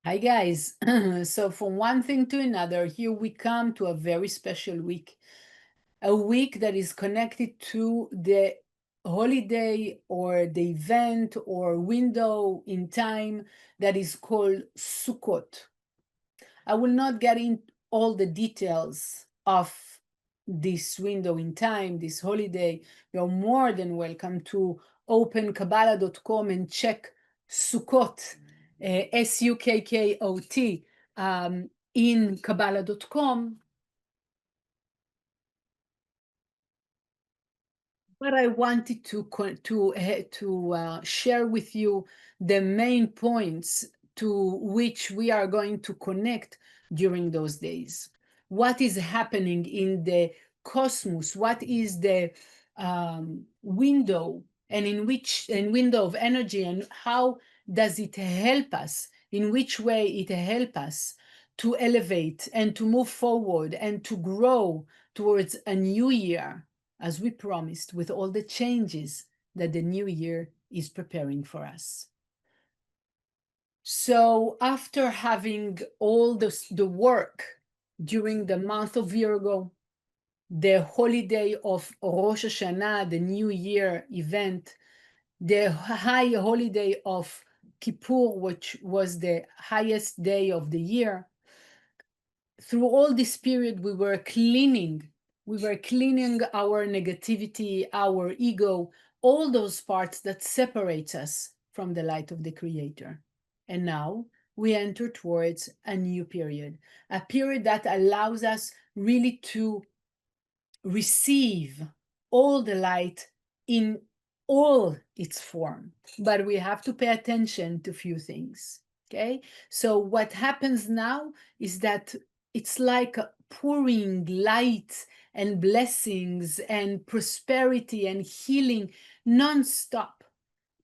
Hi guys. So from one thing to another, here we come to a very special week. A week that is connected to the holiday or the event or window in time that is called Sukkot. I will not get in all the details of this window in time, this holiday. You're more than welcome to open Kabbalah.com and check Sukkot, Sukkot, in Kabbalah.com. But I wanted to share with you the main points to which we are going to connect during those days. What is happening in the cosmos? What is the window and window of energy, and how does it help us? In which way it help us to elevate and to move forward and to grow towards a new year, as we promised, with all the changes that the new year is preparing for us. So after having all the work during the month of Virgo, the holiday of Rosh Hashanah, the New Year event, the high holiday of Kippur, which was the highest day of the year, through all this period, we were cleaning our negativity, our ego, all those parts that separates us from the light of the Creator. And now we enter towards a new period, a period that allows us really to receive all the light in all its form. But we have to pay attention to few things. Okay, so what happens now is that it's like pouring light and blessings and prosperity and healing non-stop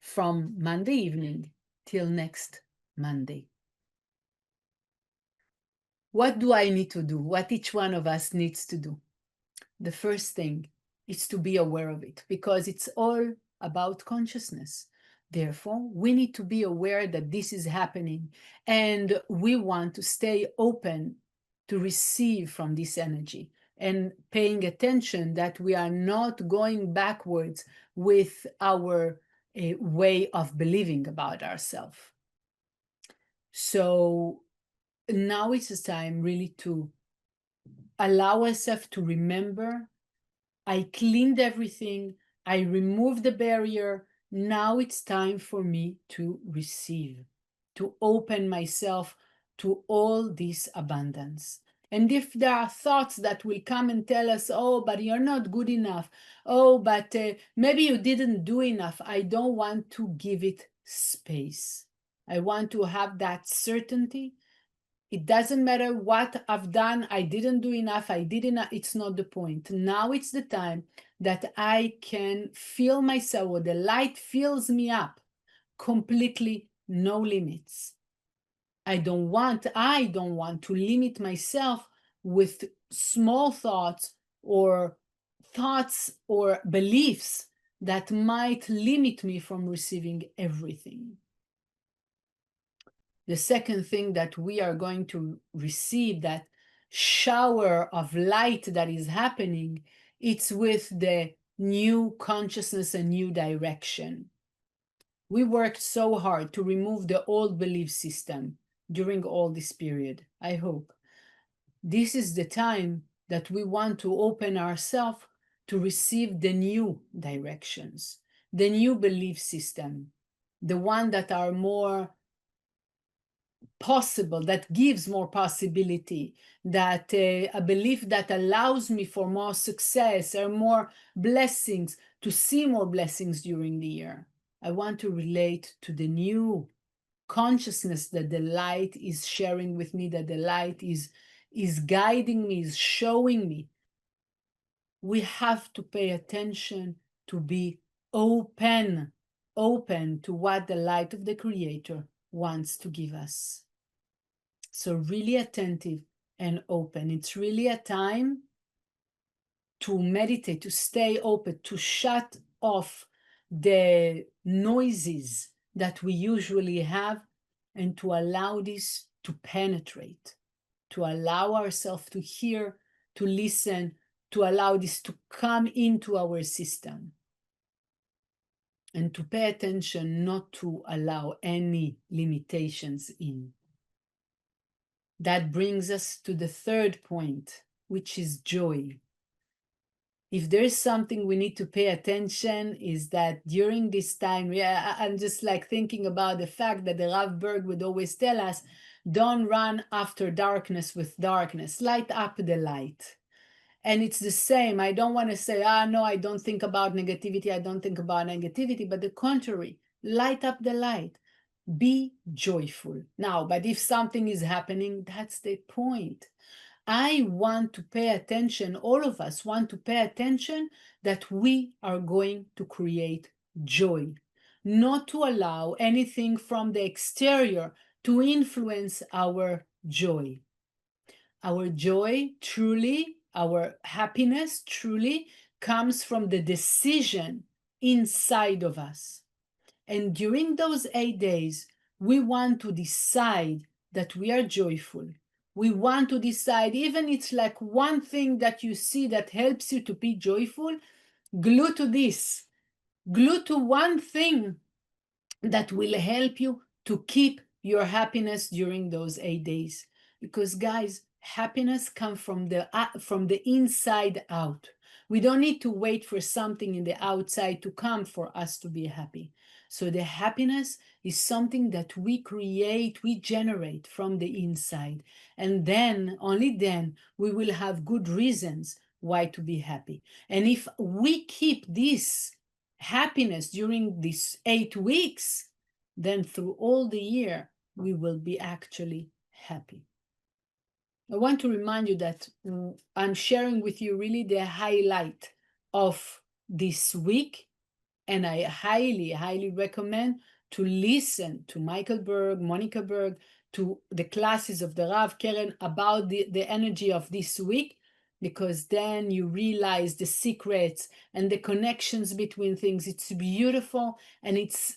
from Monday evening till next Monday. What do I need to do? What each one of us needs to do? The first thing is to be aware of it, because it's all about consciousness. Therefore, we need to be aware that this is happening, and we want to stay open to receive from this energy and paying attention that we are not going backwards with our way of believing about ourselves. So now it's time really to allow ourselves to remember, I cleaned everything, I removed the barrier. Now it's time for me to receive, to open myself to all this abundance. And if there are thoughts that will come and tell us, oh, but you're not good enough, oh, but maybe you didn't do enough, I don't want to give it space. I want to have that certainty. It doesn't matter what I've done, I didn't do enough, I did enough, it's not the point. Now it's the time that I can feel myself, or the light fills me up completely, no limits. I don't want to limit myself with small thoughts or beliefs that might limit me from receiving everything. The second thing that we are going to receive, that shower of light that is happening, it's with the new consciousness and new direction. We worked so hard to remove the old belief system during all this period. I hope this is the time that we want to open ourselves to receive the new directions, the new belief system, the one that are more possible, that gives more possibility, that a belief that allows me for more success or more blessings, to see more blessings during the year. I want to relate to the new consciousness that the light is sharing with me, that the light is guiding me, is showing me. We have to pay attention to be open to what the light of the Creator wants to give us. So really attentive and open. It's really a time to meditate, to stay open, to shut off the noises that we usually have, and to allow this to penetrate, to allow ourselves to hear, to listen, to allow this to come into our system, and to pay attention not to allow any limitations in. That brings us to the third point, which is joy. If there's something we need to pay attention, is that during this time, I'm just like thinking about the fact that the Rav Berg would always tell us, don't run after darkness with darkness, light up the light. And it's the same. I don't want to say, no, I don't think about negativity. I don't think about negativity, but the contrary, light up the light. Be joyful. Now, but if something is happening, that's the point. I want to pay attention, all of us want to pay attention that we are going to create joy, not to allow anything from the exterior to influence our joy. Our joy truly, our happiness truly comes from the decision inside of us. And during those 8 days, we want to decide that we are joyful. We want to decide, even it's like one thing that you see that helps you to be joyful, glue to this. Glue to one thing that will help you to keep your happiness during those 8 days. Because guys, happiness comes from the inside out. We don't need to wait for something in the outside to come for us to be happy. So the happiness is something that we create, we generate from the inside. And then, only then, we will have good reasons why to be happy. And if we keep this happiness during these 8 weeks, then through all the year, we will be actually happy. I want to remind you that I'm sharing with you really the highlight of this week. And I highly, highly recommend to listen to Michael Berg, Monica Berg, to the classes of the Rav Keren about the energy of this week, because then you realize the secrets and the connections between things. It's beautiful, and it's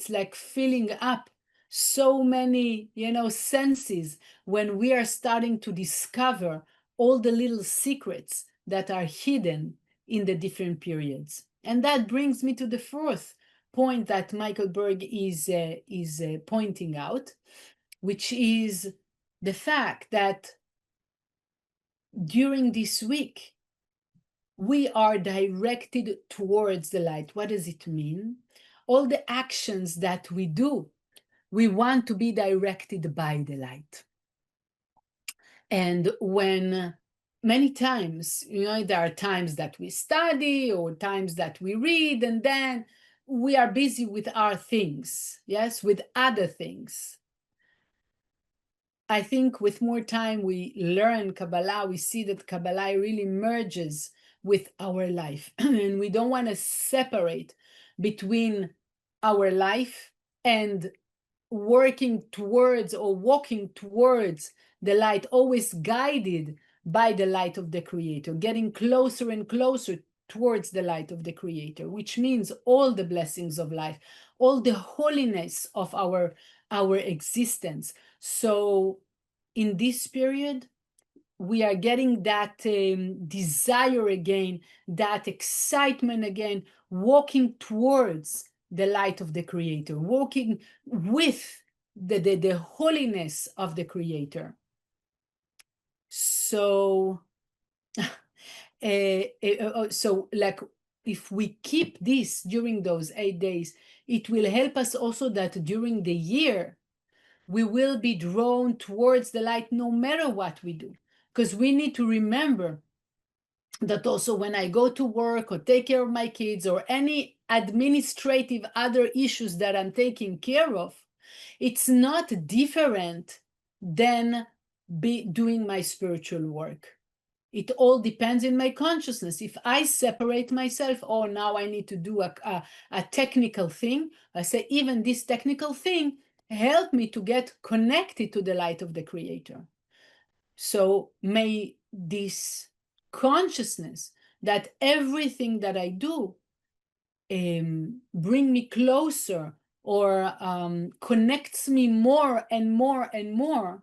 like filling up so many, senses when we are starting to discover all the little secrets that are hidden in the different periods. And that brings me to the fourth point that Michael Berg is pointing out, which is the fact that during this week, we are directed towards the light. What does it mean? All the actions that we do, we want to be directed by the light. And when many times, there are times that we study or times that we read, and then we are busy with our things, yes, with other things. I think with more time we learn Kabbalah, we see that Kabbalah really merges with our life. And we don't want to separate between our life and working towards or walking towards the light, always guided by the light of the Creator, getting closer and closer towards the light of the Creator, which means all the blessings of life, all the holiness of our existence. So in this period, we are getting that desire again, that excitement again, walking towards the light of the Creator, walking with the holiness of the Creator. So, like, if we keep this during those 8 days, it will help us also that during the year, we will be drawn towards the light no matter what we do. Because we need to remember that also when I go to work or take care of my kids or any administrative other issues that I'm taking care of, it's not different than doing my spiritual work. It all depends in my consciousness. If I separate myself, oh, now I need to do a technical thing, I say, even this technical thing help me to get connected to the light of the Creator. So may this consciousness that everything that I do bring me closer or connects me more and more and more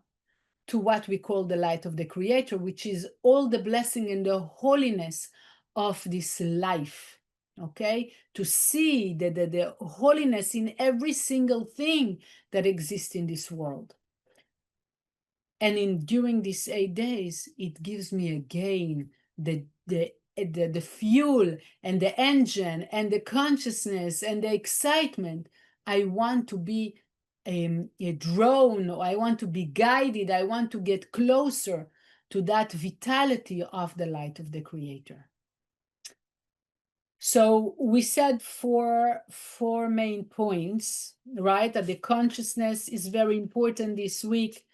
to what we call the light of the Creator, which is all the blessing and the holiness of this life. Okay, to see the holiness in every single thing that exists in this world. And during these 8 days, it gives me again the fuel and the engine and the consciousness and the excitement. I want to be a drone, or I want to be guided. I want to get closer to that vitality of the light of the Creator. So we said four main points, right? That the consciousness is very important this week,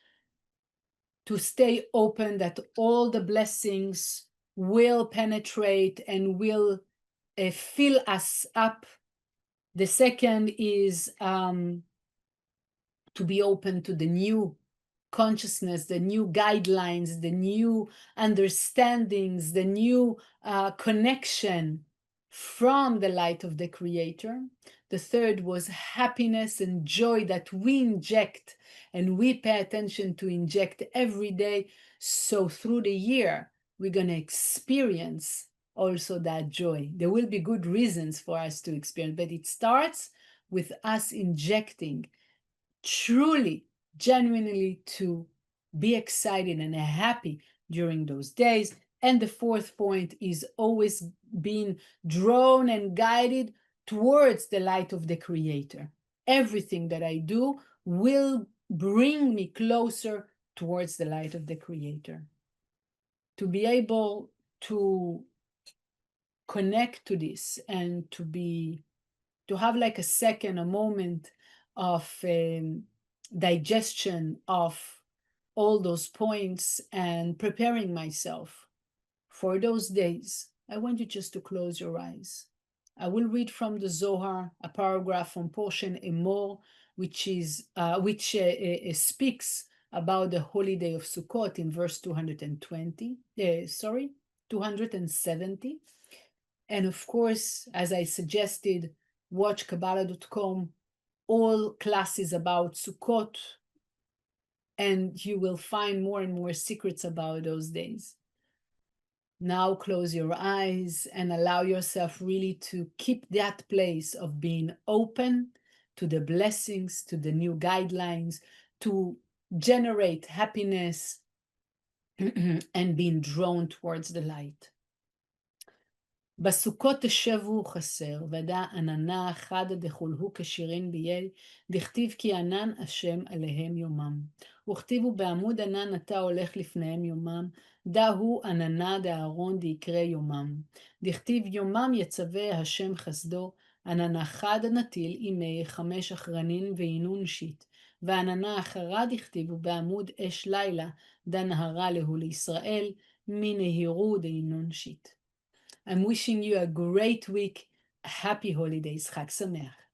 to stay open, that all the blessings will penetrate and will fill us up. The second is to be open to the new consciousness, the new guidelines, the new understandings, the new connection from the light of the Creator. The third was happiness and joy that we inject and we pay attention to inject every day. So through the year, we're going to experience also that joy. There will be good reasons for us to experience, but it starts with us injecting truly, genuinely, to be excited and happy during those days. And the fourth point is always being drawn and guided towards the light of the Creator. Everything that I do will bring me closer towards the light of the Creator. To be able to connect to this and to have like a moment of digestion of all those points and preparing myself for those days, I want you just to close your eyes. I will read from the Zohar a paragraph from portion Emor, which speaks about the holy day of Sukkot in verse 270. And of course, as I suggested, watch Kabbalah.com, all classes about Sukkot, and you will find more and more secrets about those days. Now close your eyes and allow yourself really to keep that place of being open to the blessings, to the new guidelines, to generate happiness and being drawn towards the light. בסוכות תשבו חסר, ודע עננה חדה דחולהו כשירין ביל, דכתיב כי ענן השם עליהם יומם. וכתיבו בעמוד ענן אתה הולך לפניהם יומם, דהו עננה דאהרון דיקרא יומם. דכתיב יומם יצווה השם חסדו, עננה חדה נטיל עמי 5 אחרנין וינון שיט. ועננה אחרה דכתיבו בעמוד אש לילה, דנהרה להו לישראל, מנהירו דינון שיט. I'm wishing you a great week, happy holidays, Chag Sameach.